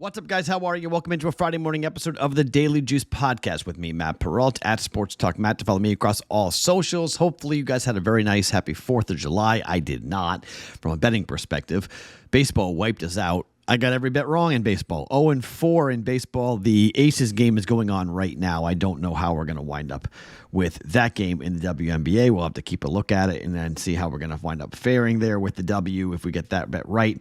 What's up, guys? How are you? Welcome into a Friday morning episode of the Daily Juice Podcast with me, Matt Perrault, at Sports Talk Matt. To follow me across all socials. Hopefully, you guys had a very nice, happy 4th of July. I did not, from a betting perspective. Baseball wiped us out. I got every bet wrong in baseball. 0-4 in baseball. The Aces game is going on right now. I don't know how we're going to wind up with that game in the WNBA. We'll have to keep a look at it and then see how we're going to wind up faring there with the W if we get that bet right.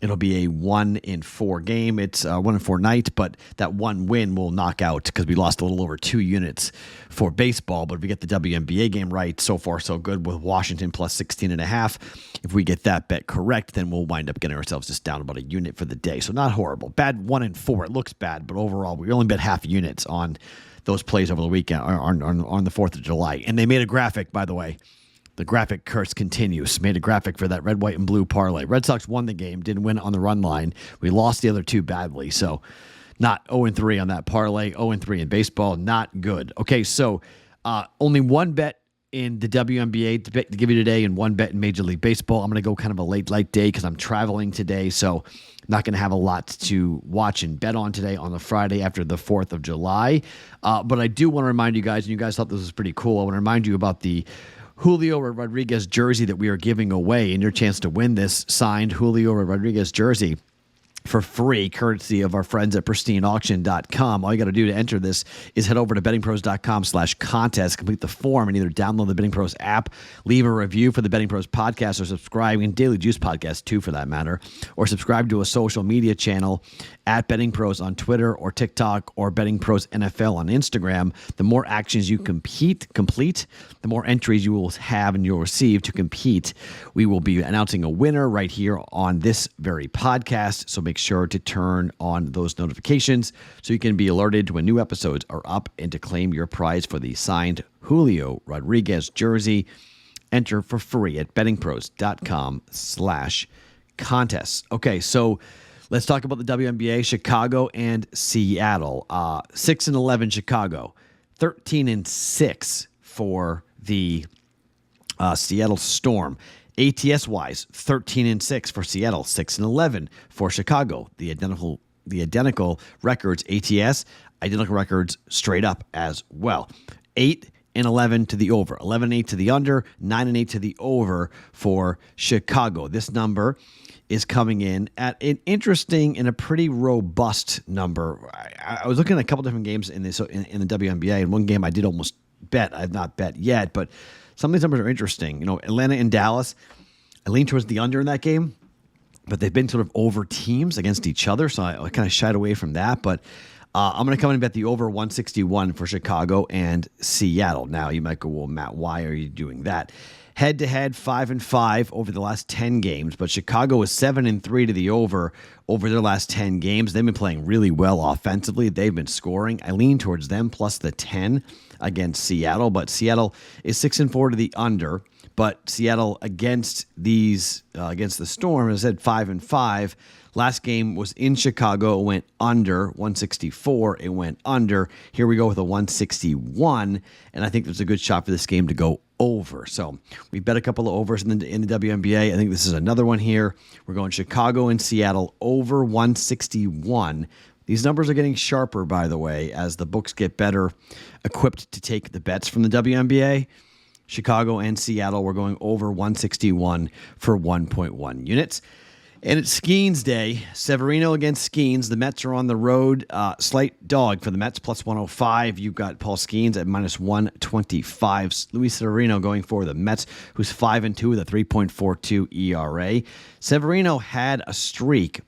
It'll be a 1-4 game. It's a 1-4 night, but that one win will knock out because we lost a little over 2 units for baseball. But if we get the WNBA game right, so far so good with Washington plus 16.5. If we get that bet correct, then we'll wind up getting ourselves just down about a unit for the day. So not horrible. Bad 1-4. It looks bad, but overall we only bet half units on those plays over the weekend on the 4th of July. And they made a graphic, by the way. The graphic curse continues. Made a graphic for that red, white, and blue parlay. Red Sox won the game, didn't win on the run line. We lost the other two badly, so not 0-3 on that parlay. 0-3 in baseball, not good. Okay, so only one bet in the WNBA to give you today and one bet in Major League Baseball. I'm going to go kind of a light day because I'm traveling today, so not going to have a lot to watch and bet on today on the Friday after the 4th of July. But I do want to remind you guys, and you guys thought this was pretty cool, I want to remind you about the Julio Rodriguez jersey that we are giving away, and your chance to win this signed Julio Rodriguez jersey for free, courtesy of our friends at pristineauction.com. All you got to do to enter this is head over to bettingpros.com/contest, complete the form, and either download the Betting Pros app, leave a review for the Betting Pros podcast, or subscribe, and Daily Juice podcast too, for that matter, or subscribe to a social media channel at Betting Pros on Twitter or TikTok, or Betting Pros NFL on Instagram. The more actions you complete, the more entries you will have and you'll receive to compete. We will be announcing a winner right here on this very podcast, so make sure to turn on those notifications so you can be alerted to when new episodes are up and to claim your prize for the signed Julio Rodriguez jersey. Enter for free at bettingpros.com/contests. Okay, so let's talk about the WNBA, Chicago and Seattle. 6-11 Chicago, 13-6 for the Seattle Storm. ATS-wise, 13-6 for Seattle, 6-11 for Chicago. The identical records, ATS, identical records straight up as well. 8-11 to the over, 11-8 to the under, 9-8 to the over for Chicago. This number is coming in at an interesting and a pretty robust number. I was looking at a couple different games in the WNBA, and one game I did almost bet. I've not bet yet, but some of these numbers are interesting. You know, Atlanta and Dallas, I lean towards the under in that game, but they've been sort of over teams against each other, so I kind of shied away from that. But I'm going to come in and bet the over 161 for Chicago and Seattle. Now, you might go, well, Matt, why are you doing that? Head-to-head, 5-5 over the last 10 games, but Chicago is 7-3 to the over their last 10 games. They've been playing really well offensively. They've been scoring. I lean towards them plus the 10 against Seattle, but Seattle is 6-4 to the under. But Seattle against the Storm, as I said, 5-5. Last game was in Chicago. It went under 164. It went under. Here we go with a 161, and I think there's a good shot for this game to go over. So we bet a couple of overs in the WNBA. I think this is another one here. We're going Chicago and Seattle over 161. These numbers are getting sharper, by the way, as the books get better equipped to take the bets from the WNBA. Chicago and Seattle, we're going over 161 for 1.1 units. And it's Skeens Day. Severino against Skeens. The Mets are on the road. Slight dog for the Mets, plus 105. You've got Paul Skeens at minus 125. Luis Severino going for the Mets, who's 5-2 with a 3.42 ERA. Severino had a streak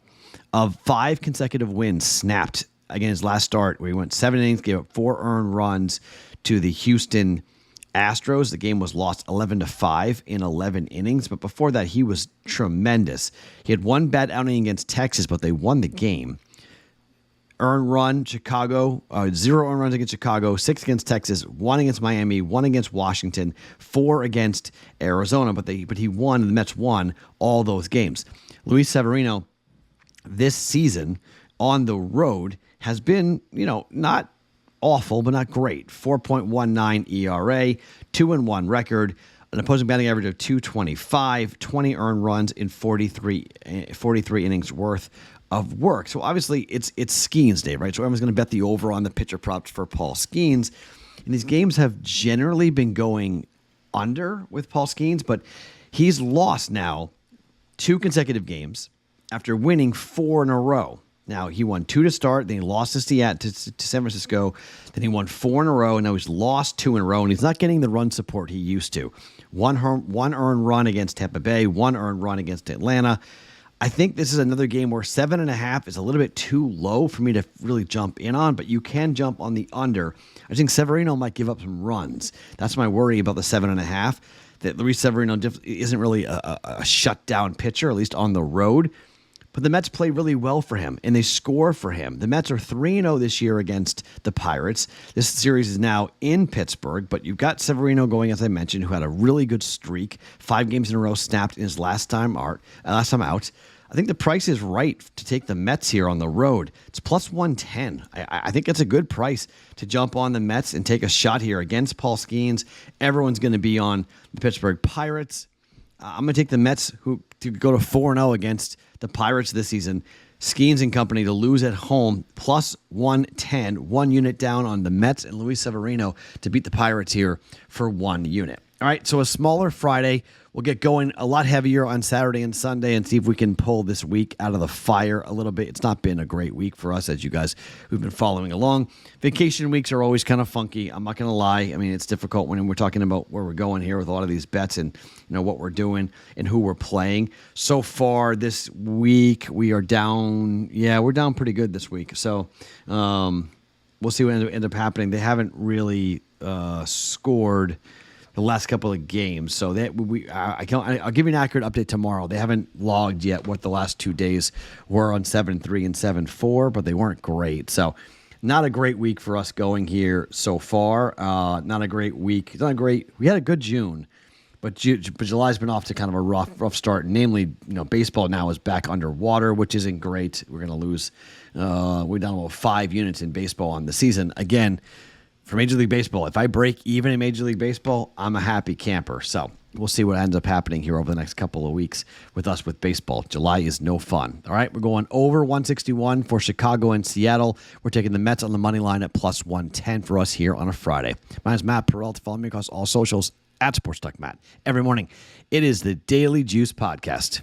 of 5 consecutive wins snapped again his last start, where he went 7 innings, gave up 4 earned runs to the Houston Astros. The game was lost 11-5 in 11 innings, but before that, he was tremendous. He had 1 bad outing against Texas, but they won the game. Earned run, Chicago, 0 earned runs against Chicago, 6 against Texas, 1 against Miami, 1 against Washington, 4 against Arizona, but he won, and the Mets won all those games. Luis Severino, this season on the road, has been, not awful, but not great. 4.19 ERA, 2-1 record, an opposing batting average of 225, 20 earned runs in 43 innings worth of work. So obviously it's Skeens Day, right? So everyone's going to bet the over on the pitcher props for Paul Skeens. And these games have generally been going under with Paul Skeens, but he's lost now 2 consecutive games after winning 4 in a row. Now, he won 2 to start, then he lost to San Francisco, then he won 4 in a row, and now he's lost 2 in a row, and he's not getting the run support he used to. One earned run against Tampa Bay, 1 earned run against Atlanta. I think this is another game where 7.5 is a little bit too low for me to really jump in on, but you can jump on the under. I think Severino might give up some runs. That's my worry about the 7.5, that Luis Severino isn't really a shutdown pitcher, at least on the road. But the Mets play really well for him, and they score for him. The Mets are 3-0 this year against the Pirates. This series is now in Pittsburgh, but you've got Severino going, as I mentioned, who had a really good streak, 5 games in a row snapped in his last time out. I think the price is right to take the Mets here on the road. It's plus 110. I think it's a good price to jump on the Mets and take a shot here against Paul Skeens. Everyone's going to be on the Pittsburgh Pirates. I'm going to take the Mets to go to 4-0 against the Pirates this season. Skeens and company to lose at home, plus 110, 1 unit down on the Mets and Luis Severino to beat the Pirates here for 1 unit. All right, so a smaller Friday. We'll get going a lot heavier on Saturday and Sunday and see if we can pull this week out of the fire a little bit. It's not been a great week for us, as you guys who've been following along. Vacation weeks are always kind of funky. I'm not going to lie. I mean, it's difficult when we're talking about where we're going here with a lot of these bets and what we're doing and who we're playing. So far this week, we are down. Yeah, we're down pretty good this week. So we'll see what ends up happening. They haven't really scored the last couple of games. So I'll give you an accurate update tomorrow. They haven't logged yet what the last 2 days were on 7-3 and 7-4, but they weren't great. So not a great week for us going here so far. Not a great week. Not great. We had a good June, but July's been off to kind of a rough start. Namely, baseball now is back underwater, which isn't great. We're going to lose. We're down about 5 units in baseball on the season. Again, for Major League Baseball, if I break even in Major League Baseball, I'm a happy camper. So we'll see what ends up happening here over the next couple of weeks with us with baseball. July is no fun. All right, we're going over 161 for Chicago and Seattle. We're taking the Mets on the money line at plus 110 for us here on a Friday. My name is Matt Perrault. Follow me across all socials at SportsTalkMatt. Every morning, it is the Daily Juice Podcast.